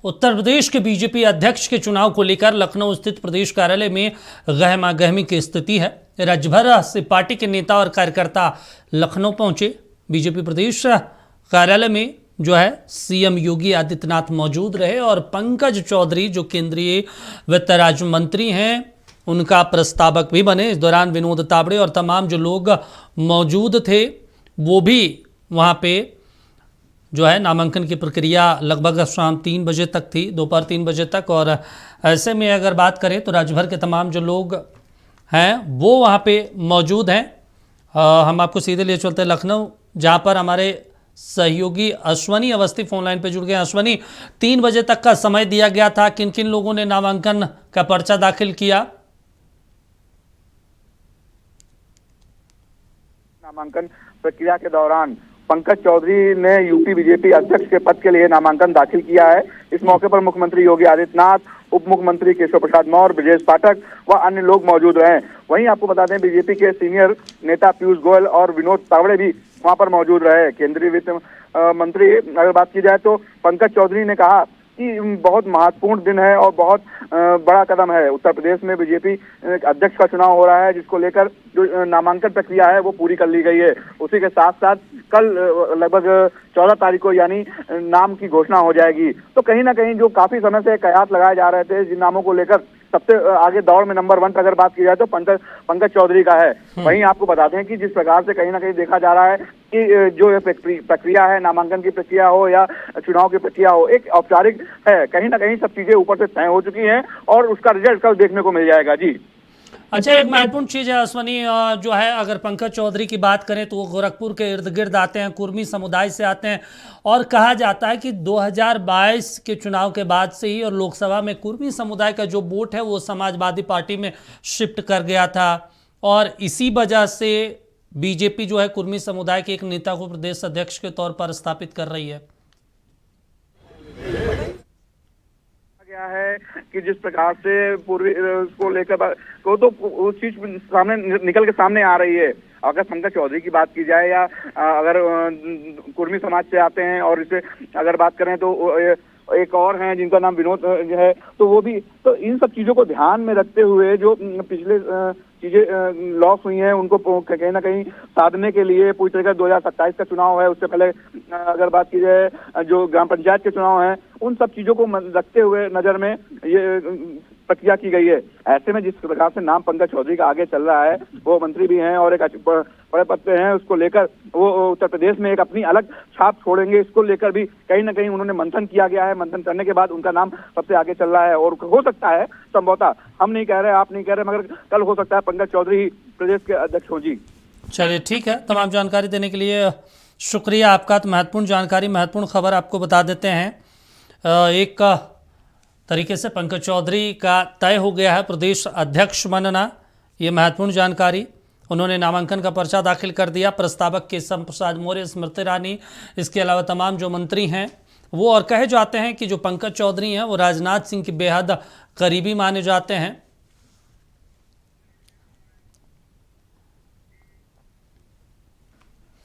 उत्तर प्रदेश के बीजेपी अध्यक्ष के चुनाव को लेकर लखनऊ स्थित प्रदेश कार्यालय में गहमागहमी की स्थिति है। राज्य भर से पार्टी के नेता और कार्यकर्ता लखनऊ पहुंचे। बीजेपी प्रदेश कार्यालय में जो है सीएम योगी आदित्यनाथ मौजूद रहे और पंकज चौधरी जो केंद्रीय वित्त राज्य मंत्री हैं उनका प्रस्तावक भी बने। इस दौरान विनोद तावड़े और तमाम जो लोग मौजूद थे वो भी वहाँ पे जो है नामांकन की प्रक्रिया लगभग शाम 3 बजे तक थी, दोपहर 3 बजे तक। और ऐसे में अगर बात करें तो राज्य भर के तमाम जो लोग हैं वो वहाँ पे मौजूद हैं। हम आपको सीधे ले चलते हैं लखनऊ, जहाँ पर हमारे सहयोगी अश्वनी अवस्थी फोन लाइन पे जुड़ गए। अश्वनी, 3 बजे तक का समय दिया गया था, किन किन लोगों ने नामांकन का पर्चा दाखिल किया? नामांकन प्रक्रिया के दौरान पंकज चौधरी ने यूपी बीजेपी अध्यक्ष के पद के लिए नामांकन दाखिल किया है। इस मौके पर मुख्यमंत्री योगी आदित्यनाथ, उप मुख्यमंत्री केशव प्रसाद मौर्य, ब्रजेश पाठक व अन्य लोग मौजूद रहे। वहीं आपको बता दें बीजेपी के सीनियर नेता पीयूष गोयल और विनोद तावड़े भी वहां पर मौजूद रहे। केंद्रीय वित्त मंत्री अगर बात की जाए तो पंकज चौधरी ने कहा कि बहुत महत्वपूर्ण दिन है और बहुत बड़ा कदम है। उत्तर प्रदेश में बीजेपी अध्यक्ष का चुनाव हो रहा है, जिसको लेकर जो नामांकन प्रक्रिया है वो पूरी कर ली गई है। उसी के साथ साथ कल लगभग 14 तारीख को यानी नाम की घोषणा हो जाएगी। तो कहीं ना कहीं जो काफी समय से कयास लगाए जा रहे थे जिन नामों को लेकर, सबसे आगे दौड़ में नंबर 1 पर अगर बात की जाए तो पंकज चौधरी का है। वहीं आपको बता दें कि जिस प्रकार से कहीं ना कहीं देखा जा रहा है कि जो ये प्रक्रिया है, नामांकन की प्रक्रिया हो या चुनाव की प्रक्रिया हो, एक औपचारिक है। कहीं ना कहीं सब चीजें ऊपर से तय हो चुकी हैं और उसका रिजल्ट कल देखने को मिल जाएगा। जी अच्छा, एक महत्वपूर्ण चीज है अश्वनी, जो है अगर पंकज चौधरी की बात करें तो वो गोरखपुर के इर्द गिर्द आते हैं, कुर्मी समुदाय से आते हैं और कहा जाता है कि 2022 के चुनाव के बाद से ही और लोकसभा में कुर्मी समुदाय का जो वोट है वो समाजवादी पार्टी में शिफ्ट कर गया था और इसी वजह से बीजेपी जो है कुर्मी समुदाय के एक नेता को प्रदेश अध्यक्ष के तौर पर स्थापित कर रही है। क्या है कि जिस प्रकार से पूर्वी को लेकर तो उस चीज सामने निकल के सामने आ रही है। अगर पंकज चौधरी की बात की जाए या अगर कुर्मी समाज से आते हैं और इसे अगर बात करें तो एक और हैं जिनका नाम विनोद है, तो वो भी, तो इन सब चीजों को ध्यान में रखते हुए जो पिछले चीजें लॉस हुई हैं उनको कहीं ना कहीं साधने के लिए पूरी तरह 2027 का चुनाव है, उससे पहले अगर बात की जाए जो ग्राम पंचायत के चुनाव हैं, उन सब चीजों को रखते हुए नजर में ये प्रक्रिया की गई है। ऐसे में जिस प्रकार से नाम पंकज चौधरी का आगे चल रहा है, वो मंत्री भी हैं और एक बड़े पद पे हैं, उसको लेकर वो उत्तर प्रदेश में एक अपनी अलग छाप छोड़ेंगे। इसको लेकर भी कहीं ना कहीं उन्होंने मंथन किया गया है। मंथन करने के बाद उनका नाम सबसे आगे चल रहा है और हो सकता है संभवतः, हम नहीं कह रहे, आप नहीं कह रहे, मगर कल हो सकता है पंकज चौधरी ही प्रदेश के अध्यक्ष हो। जी चलिए, ठीक है, तमाम जानकारी देने के लिए शुक्रिया आपका। तो महत्वपूर्ण जानकारी, महत्वपूर्ण खबर आपको बता देते हैं। एक तरीके से पंकज चौधरी का तय हो गया है प्रदेश अध्यक्ष बनना, ये महत्वपूर्ण जानकारी। उन्होंने नामांकन का पर्चा दाखिल कर दिया। प्रस्तावक केशव प्रसाद मौर्य, स्मृति ईरानी, इसके अलावा तमाम जो मंत्री हैं वो, और कहे जाते हैं कि जो पंकज चौधरी हैं वो राजनाथ सिंह के बेहद करीबी माने जाते हैं।